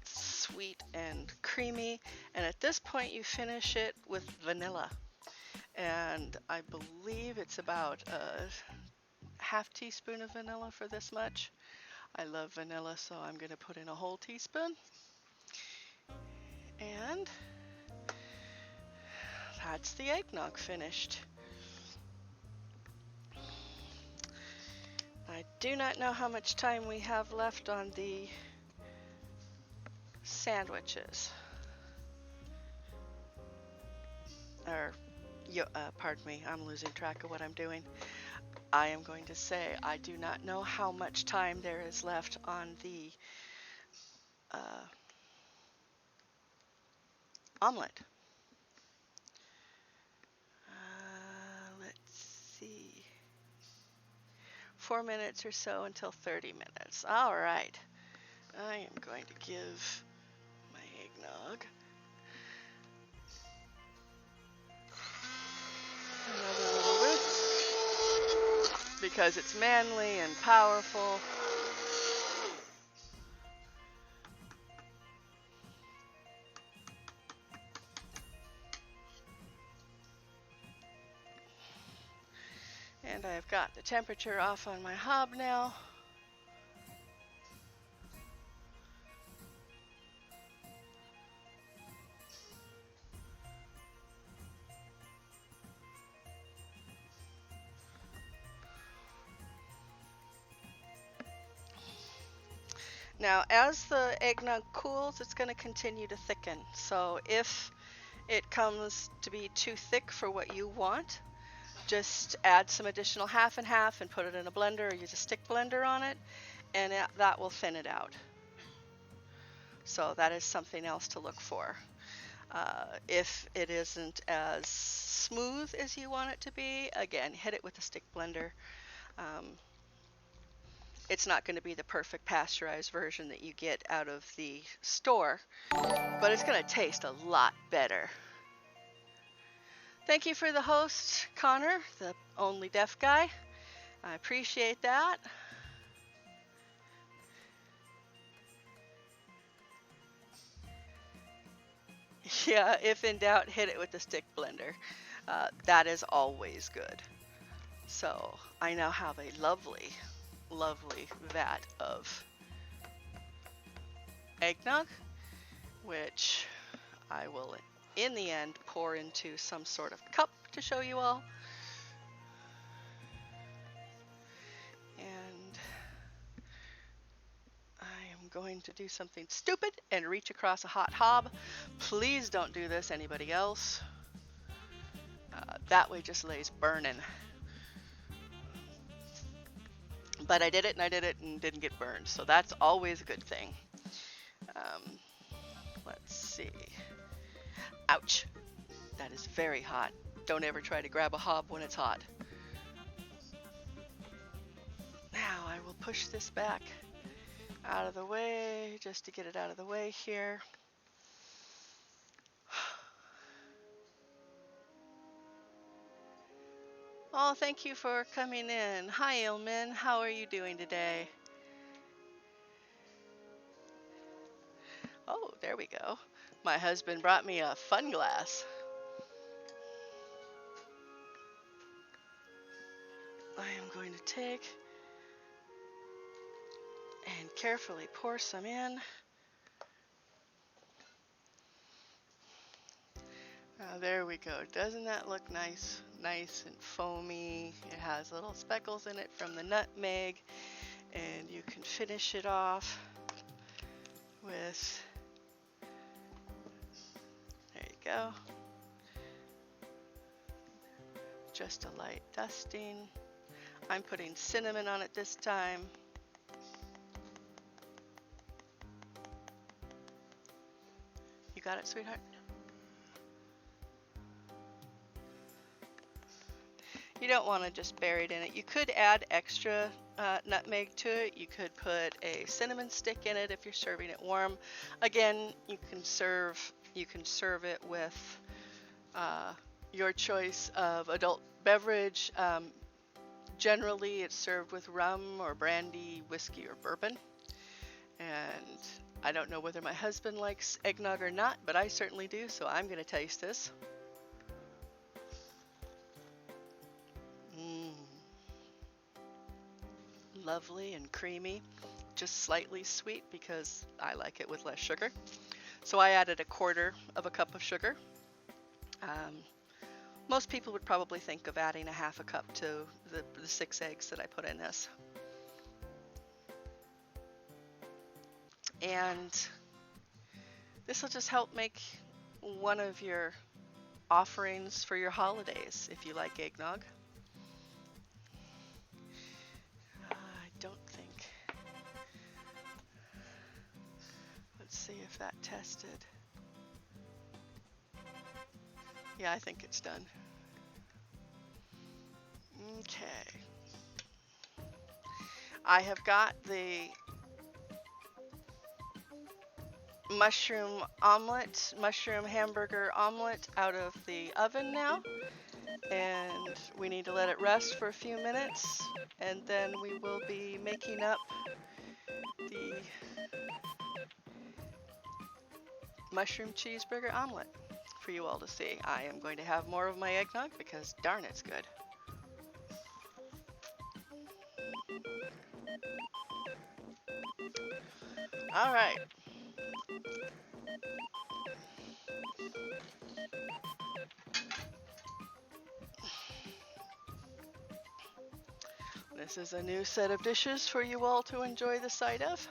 It's sweet and creamy, and at this point you finish it with vanilla. And I believe it's about a half teaspoon of vanilla for this much. I love vanilla, so I'm going to put in a whole teaspoon. And that's the eggnog finished. I do not know how much time we have left on the sandwiches. Pardon me, I'm losing track of what I'm doing. I am going to say I do not know how much time there is left on the omelet. Let's see. 4 minutes or so until 30 minutes. All right. I am going to give my eggnog another little whisk because it's manly and powerful. And I've got the temperature off on my hob now. Now, as the eggnog cools, it's going to continue to thicken. So if it comes to be too thick for what you want, just add some additional half and half and put it in a blender or use a stick blender on it, and that will thin it out. So that is something else to look for. If it isn't as smooth as you want it to be, again, hit it with a stick blender. It's not going to be the perfect pasteurized version that you get out of the store, but it's going to taste a lot better. Thank you for the host, Connor, the only deaf guy. I appreciate that. Yeah, if in doubt, hit it with the stick blender. That is always good. So I now have a lovely, lovely vat of eggnog, which I will, in the end, pour into some sort of cup to show you all. And I am going to do something stupid and reach across a hot hob. Please don't do this, anybody else. That way just lays burning. But I did it and didn't get burned, so that's always a good thing. Let's see. Ouch! That is very hot. Don't ever try to grab a hob when it's hot. Now I will push this back out of the way just to get it out of the way here. Oh, thank you for coming in. Hi, Ilmin. How are you doing today? Oh, there we go. My husband brought me a fun glass. I am going to take and carefully pour some in. There we go. Doesn't that look nice? Nice and foamy. It has little speckles in it from the nutmeg. And you can finish it off with, there you go, just a light dusting. I'm putting cinnamon on it this time. You got it, sweetheart? You don't want to just bury it in it. You could add extra nutmeg to it. You could put a cinnamon stick in it if you're serving it warm. Again, you can serve it with your choice of adult beverage. Generally, it's served with rum or brandy, whiskey, or bourbon. And I don't know whether my husband likes eggnog or not, but I certainly do, so I'm going to taste this. Lovely and creamy, just slightly sweet because I like it with less sugar. So I added 1/4 of a cup of sugar. Most people would probably think of adding 1/2 cup to the 6 eggs that I put in this. And this will just help make one of your offerings for your holidays if you like eggnog. I don't think. Let's see if that tested. Yeah, I think it's done. Okay. I have got the mushroom hamburger omelet out of the oven now. And we need to let it rest for a few minutes. And then we will be making up the mushroom cheeseburger omelet for you all to see. I am going to have more of my eggnog because darn it's good. All right. This is a new set of dishes for you all to enjoy the sight of.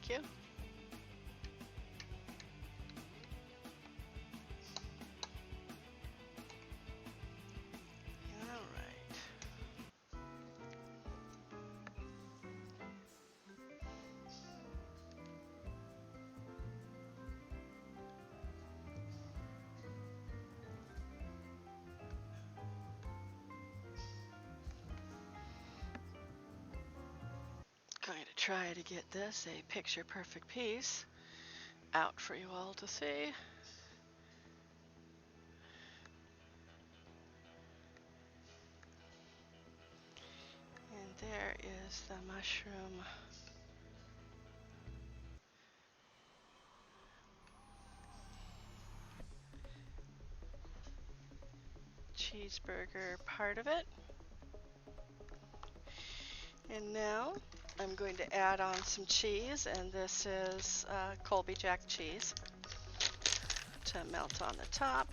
Thank you. All right. Going to try to get this a picture perfect piece out for you all to see. And there is the mushroom cheeseburger part of it. And now I'm going to add on some cheese, and this is Colby Jack cheese to melt on the top.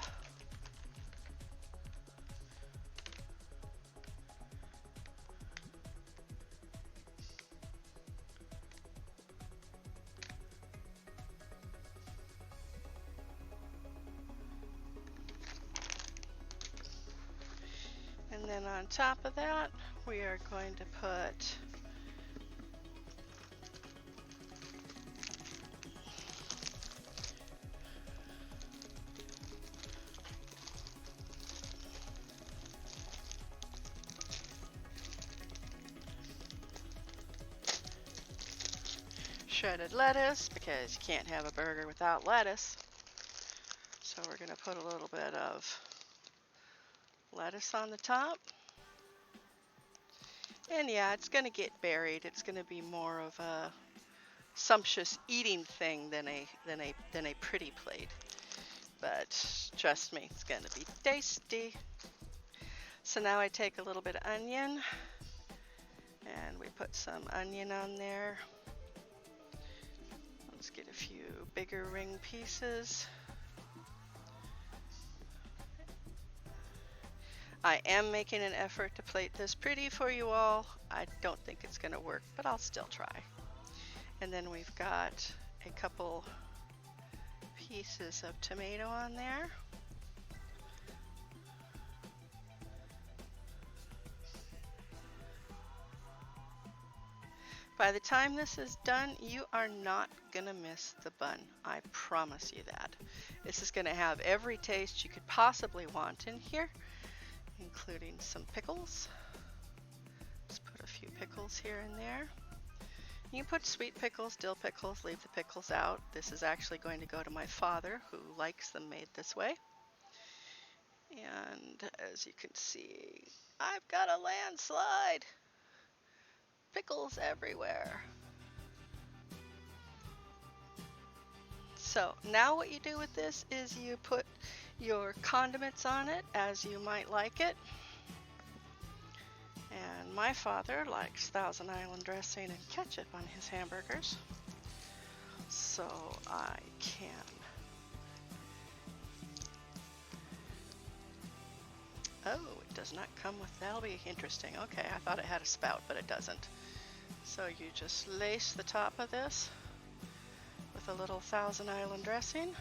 And then on top of that, we are going to put shredded lettuce, because you can't have a burger without lettuce. So we're going to put a little bit of lettuce on the top. And yeah, it's going to get buried. It's going to be more of a sumptuous eating thing than a pretty plate. But trust me, it's going to be tasty. So now I take a little bit of onion, and we put some onion on there. Let's get a few bigger ring pieces. I am making an effort to plate this pretty for you all. I don't think it's going to work, but I'll still try. And then we've got a couple pieces of tomato on there. By the time this is done, you are not going to miss the bun. I promise you that. This is going to have every taste you could possibly want in here, including some pickles. Just put a few pickles here and there. You can put sweet pickles, dill pickles, leave the pickles out. This is actually going to go to my father, who likes them made this way. And as you can see, I've got a landslide. Pickles everywhere. So now what you do with this is you put your condiments on it as you might like it. And my father likes Thousand Island dressing and ketchup on his hamburgers. So I can oh, it does not come with, that'll be interesting. Okay, I thought it had a spout, but it doesn't. So you just lace the top of this with a little Thousand Island dressing.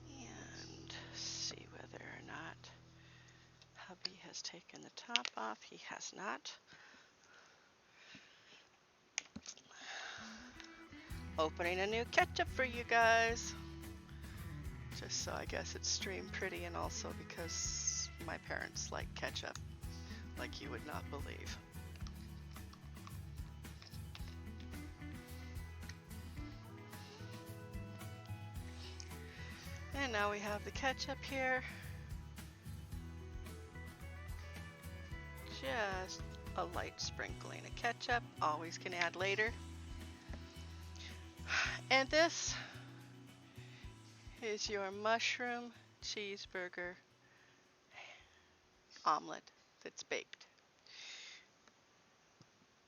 And see whether or not hubby has taken the top off. He has not. Opening a new ketchup for you guys. Just so I guess it's streamed pretty, and also because my parents like ketchup like you would not believe. And now we have the ketchup here. Just a light sprinkling of ketchup, always can add later. And this is your mushroom cheeseburger omelet that's baked.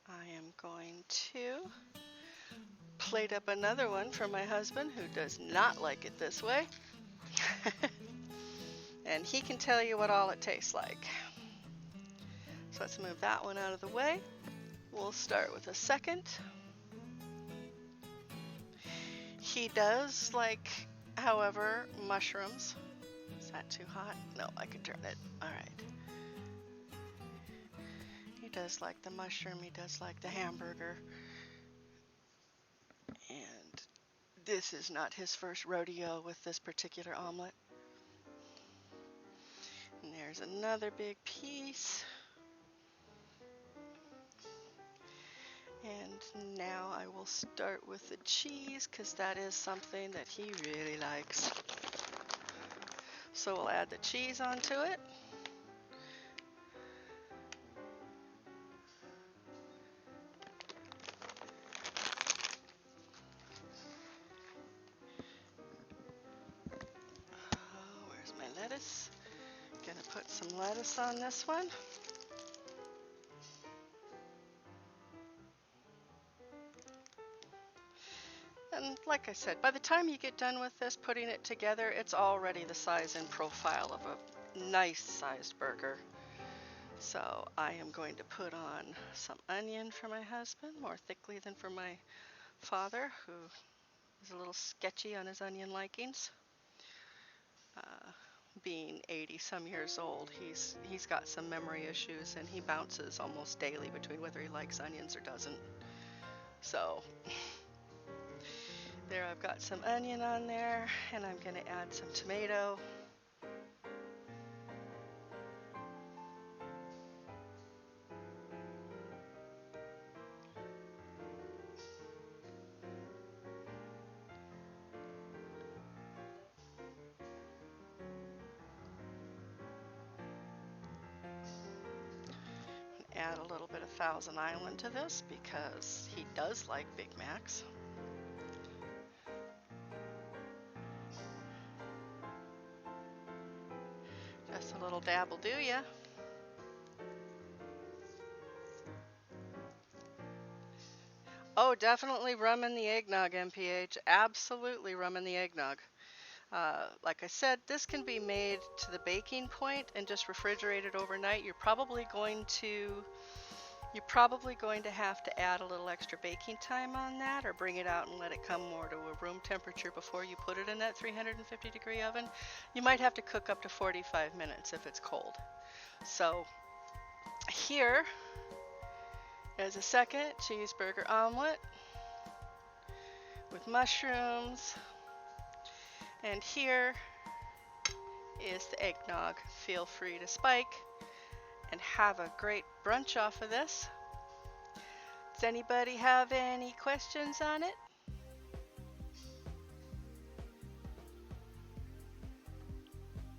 I am going to plate up another one for my husband, who does not like it this way. and he can tell you what all it tastes like. So let's move that one out of the way. We'll start with a second. He does like, however, mushrooms. Is that too hot? No, I can turn it. All right. He does like the mushroom. He does like the hamburger. And this is not his first rodeo with this particular omelet. And there's another big piece. And now I will start with the cheese because that is something that he really likes. So we'll add the cheese onto it. Oh, where's my lettuce? Gonna put some lettuce on this one. And like I said, by the time you get done with this, putting it together, it's already the size and profile of a nice sized burger. So I am going to put on some onion for my husband, more thickly than for my father, who is a little sketchy on his onion likings. Being 80 some years old, he's got some memory issues, and he bounces almost daily between whether he likes onions or doesn't. So there, I've got some onion on there, and I'm going to add some tomato. Add a little bit of Thousand Island to this because he does like Big Macs. Just a little dab will do ya. Oh, definitely rum in the eggnog, MPH. Absolutely rum in the eggnog. Like I said, this can be made to the baking point and just refrigerated overnight. You're probably going to have to add a little extra baking time on that, or bring it out and let it come more to a room temperature before you put it in that 350-degree oven. You might have to cook up to 45 minutes if it's cold. So here is a second cheeseburger omelet with mushrooms. And here is the eggnog. Feel free to spike and have a great brunch off of this. Does anybody have any questions on it?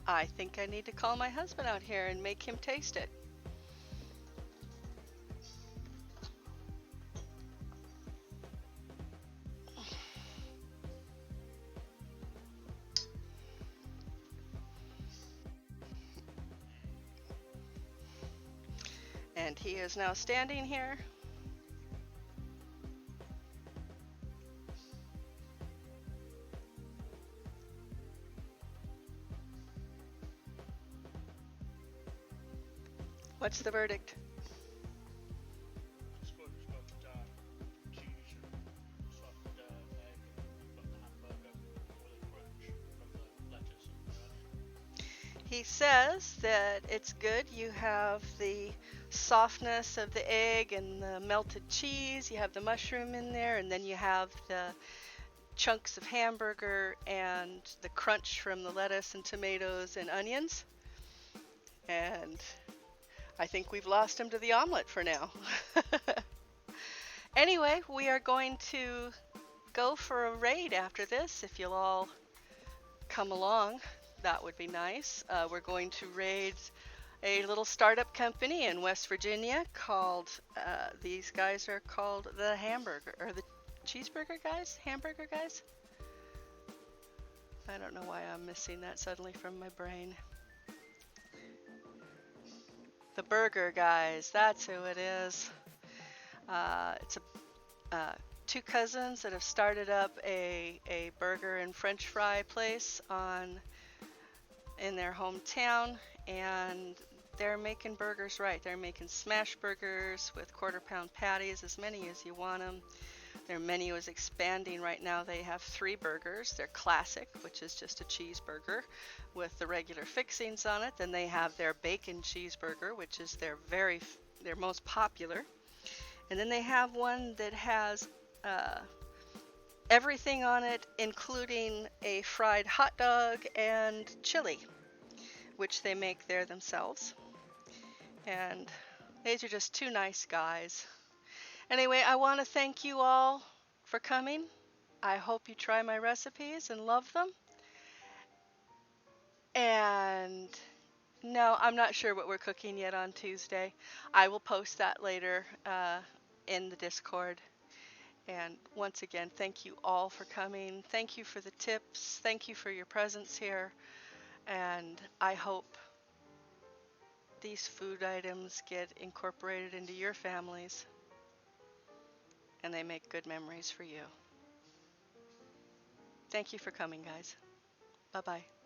I think I need to call my husband out here and make him taste it. And he is now standing here. What's the verdict? It's got cheese, it's got egg, you've got the hamburger with a crunch from the lettuce and He says that it's good. You have the softness of the egg and the melted cheese. You have the mushroom in there, and then you have the chunks of hamburger and the crunch from the lettuce and tomatoes and onions. And I think we've lost him to the omelet for now. Anyway, we are going to go for a raid after this. If you'll all come along, that would be nice. We're going to raid a little startup company in West Virginia called, these guys are called the Hamburger, or the Cheeseburger Guys? Hamburger Guys? I don't know why I'm missing that suddenly from my brain. The Burger Guys, that's who it is. It's two cousins that have started up a burger and french fry place in their hometown, and they're making burgers right. They're making smash burgers with quarter-pound patties, as many as you want them. Their menu is expanding right now. They have 3 burgers. Their classic, which is just a cheeseburger with the regular fixings on it. Then they have their bacon cheeseburger, which is their most popular. And then they have one that has uh, everything on it, including a fried hot dog and chili, which they make there themselves. And these are just 2 nice guys. Anyway, I want to thank you all for coming. I hope you try my recipes and love them. And no, I'm not sure what we're cooking yet on Tuesday. I will post that later in the Discord. And once again, thank you all for coming. Thank you for the tips. Thank you for your presence here. And I hope these food items get incorporated into your families and they make good memories for you. Thank you for coming, guys. Bye-bye.